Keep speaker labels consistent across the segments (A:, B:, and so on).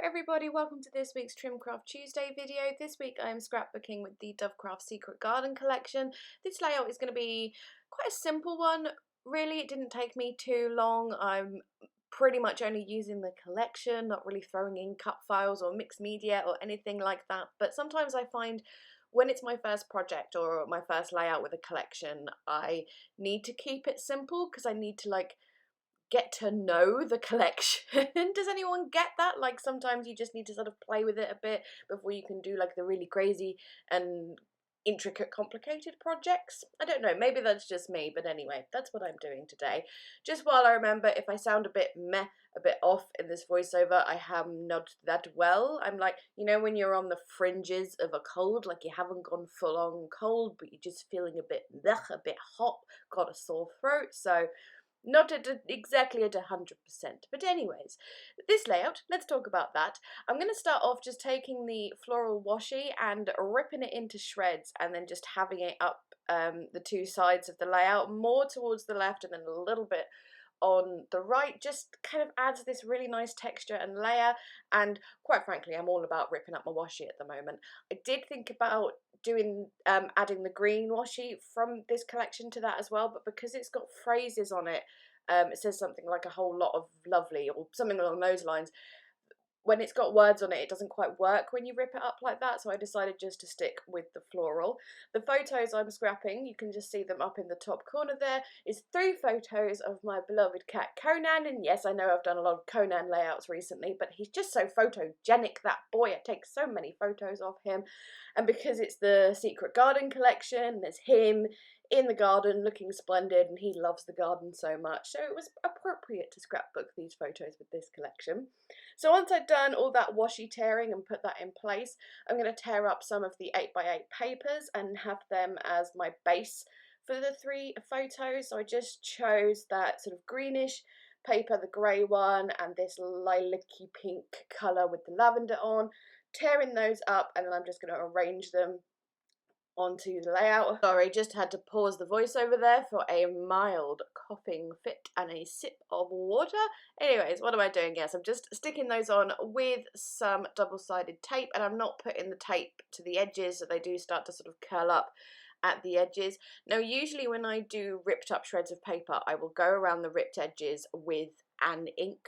A: everybody, welcome to this week's Trimcraft Tuesday video. This week I am scrapbooking with the Dovecraft Secret Garden collection. This layout is going to be quite a simple one. Really, it didn't take me too long. I'm pretty much only using the collection, not really throwing in cut files or mixed media or anything like that. But sometimes I find when it's my first project or my first layout with a collection, I need to keep it simple because I need to get to know the collection. Does anyone get that? Like sometimes you just need to sort of play with it a bit before you can do like the really crazy and intricate complicated projects. I don't know, maybe that's just me, but anyway, that's what I'm doing today. Just while I remember, if I sound a bit meh, a bit off in this voiceover, I have not that well. I'm like, you know, when you're on the fringes of a cold, like you haven't gone full on cold, but you're just feeling a bit blech, a bit hot, got a sore throat, so not exactly at 100%, but anyways, this layout, let's talk about that. I'm going to start off just taking the floral washi and ripping it into shreds and then just having it up the two sides of the layout, more towards the left and then a little bit on the right. Just kind of adds this really nice texture and layer, and quite frankly I'm all about ripping up my washi at the moment. I did think about doing adding the green washi from this collection to that as well, but because it's got phrases on it, it says something like a whole lot of lovely or something along those lines. When it's got words on it, it doesn't quite work when you rip it up like that, so I decided just to stick with the floral. The photos I'm scrapping, you can just see them up in the top corner there, is 3 photos of my beloved cat Conan, and yes, I know I've done a lot of Conan layouts recently, but he's just so photogenic, that boy. I take so many photos of him, and because it's the Secret Garden collection, there's him in the garden looking splendid, and he loves the garden so much, so it was appropriate to scrapbook these photos with this collection. So once I'd done all that washi tearing and put that in place, I'm going to tear up some of the 8x8 papers and have them as my base for the 3 photos. So I just chose that sort of greenish paper, the grey one, and this lilac-y pink colour with the lavender on, tearing those up, and then I'm just going to arrange them onto the layout. Sorry, just had to pause the voiceover there for a mild coughing fit and a sip of water. Anyways, what am I doing? Yes, I'm just sticking those on with some double-sided tape, and I'm not putting the tape to the edges so they do start to sort of curl up at the edges. Now usually when I do ripped up shreds of paper, I will go around the ripped edges with an ink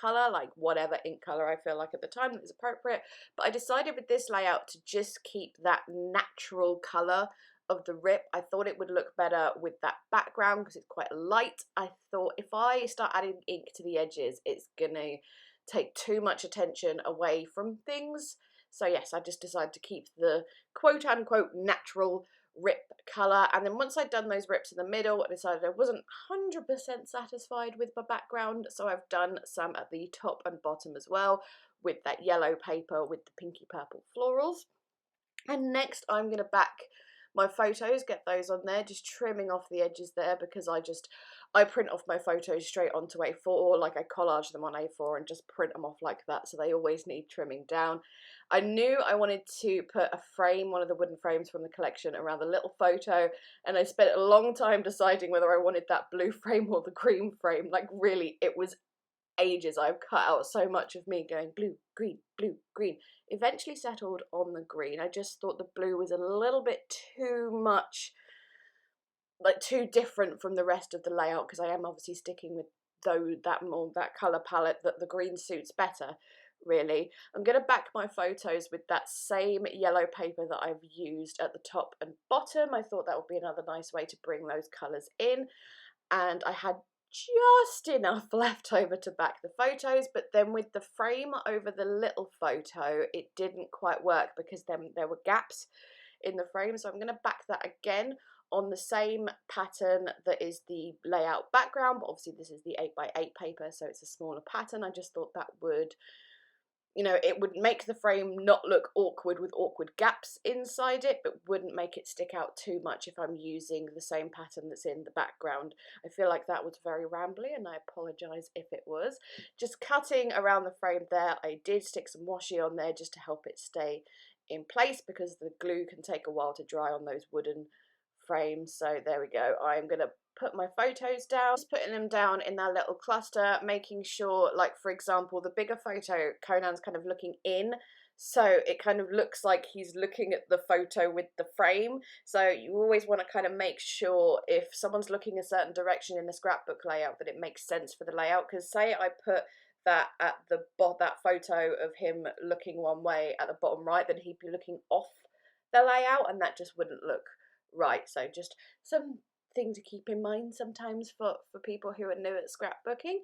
A: colour, like whatever ink colour I feel like at the time that is appropriate, but I decided with this layout to just keep that natural colour of the rip. I thought it would look better with that background because it's quite light. I thought if I start adding ink to the edges, it's gonna take too much attention away from things. So yes, I just decided to keep the quote-unquote natural rip colour, and then once I'd done those rips in the middle, I decided I wasn't 100% satisfied with my background, so I've done some at the top and bottom as well with that yellow paper with the pinky purple florals. And next I'm going to back my photos, get those on there, just trimming off the edges there because I print off my photos straight onto A4, like I collage them on A4 and just print them off like that, so they always need trimming down. I knew I wanted to put a frame, one of the wooden frames from the collection, around the little photo, and I spent a long time deciding whether I wanted that blue frame or the green frame. Like really, it was ages. I've cut out so much of me going blue, green, blue, green. Eventually settled on the green. I just thought the blue was a little bit too much, like too different from the rest of the layout, because I am obviously sticking with that colour palette that the green suits better. Really, I'm going to back my photos with that same yellow paper that I've used at the top and bottom. I thought that would be another nice way to bring those colours in, and I had just enough left over to back the photos, but then with the frame over the little photo it didn't quite work because then there were gaps in the frame, so I'm going to back that again on the same pattern that is the layout background, but obviously this is the 8x8 paper, so it's a smaller pattern. I just thought that would, you know, it would make the frame not look awkward with awkward gaps inside it, but wouldn't make it stick out too much if I'm using the same pattern that's in the background. I feel like that was very rambly, and I apologise if it was. Just cutting around the frame there, I did stick some washi on there just to help it stay in place because the glue can take a while to dry on those wooden frames. So there we go. I'm going to put my photos down, just putting them down in that little cluster, making sure, like for example, the bigger photo, Conan's kind of looking in, so it kind of looks like he's looking at the photo with the frame. So you always want to kind of make sure if someone's looking a certain direction in the scrapbook layout that it makes sense for the layout. Because say I put that at the that photo of him looking one way at the bottom right, then he'd be looking off the layout, and that just wouldn't look right. So just something to keep in mind sometimes for people who are new at scrapbooking.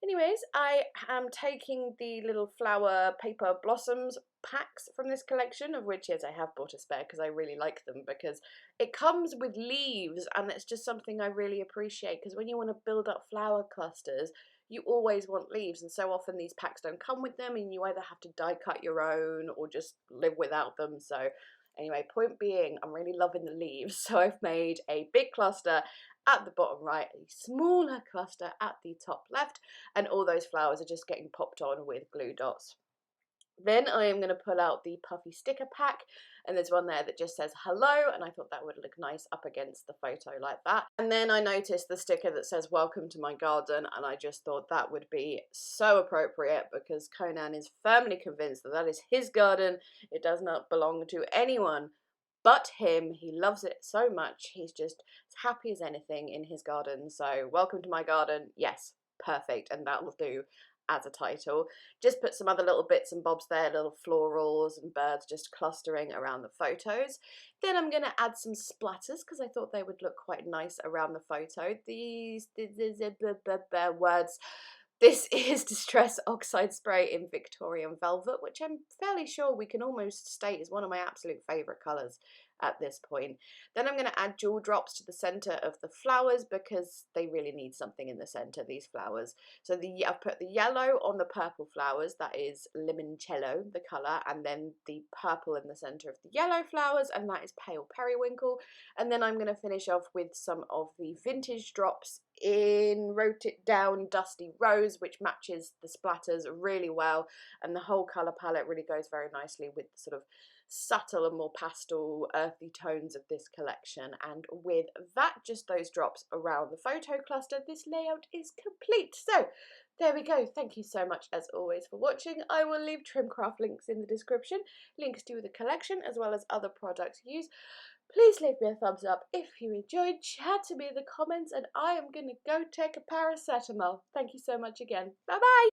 A: Anyways, I am taking the little flower paper blossoms packs from this collection, of which, yes, I have bought a spare because I really like them, because it comes with leaves, and it's just something I really appreciate, because when you want to build up flower clusters, you always want leaves, and so often these packs don't come with them, and you either have to die cut your own or just live without them. So anyway, point being, I'm really loving the leaves, so I've made a big cluster at the bottom right, a smaller cluster at the top left, and all those flowers are just getting popped on with glue dots. Then I am going to pull out the puffy sticker pack, and there's one there that just says hello, and I thought that would look nice up against the photo like that. And then I noticed the sticker that says welcome to my garden, and I just thought that would be so appropriate, because Conan is firmly convinced that that is his garden. It does not belong to anyone but him. He loves it so much. He's just as happy as anything in his garden. So welcome to my garden. Yes, perfect. And that will do as a title. Just put some other little bits and bobs there, little florals and birds just clustering around the photos. Then I'm going to add some splatters because I thought they would look quite nice around the photo. These words. This is Distress Oxide Spray in Victorian Velvet, which I'm fairly sure we can almost state is one of my absolute favourite colours at this point. Then I'm going to add jewel drops to the centre of the flowers, because they really need something in the centre, these flowers. So I've put the yellow on the purple flowers, that is limoncello, the colour, and then the purple in the centre of the yellow flowers, and that is pale periwinkle. And then I'm going to finish off with some of the vintage drops in Wrote It Down Dusty Rose, which matches the splatters really well, and the whole colour palette really goes very nicely with the sort of subtle and more pastel earthy tones of this collection. And with that, just those drops around the photo cluster, this layout is complete. So there we go. Thank you so much as always for watching. I will leave Trimcraft links in the description, links to the collection as well as other products used. Please leave me a thumbs up if you enjoyed, chat to me in the comments, and I am going to go take a paracetamol. Thank you so much again. Bye bye!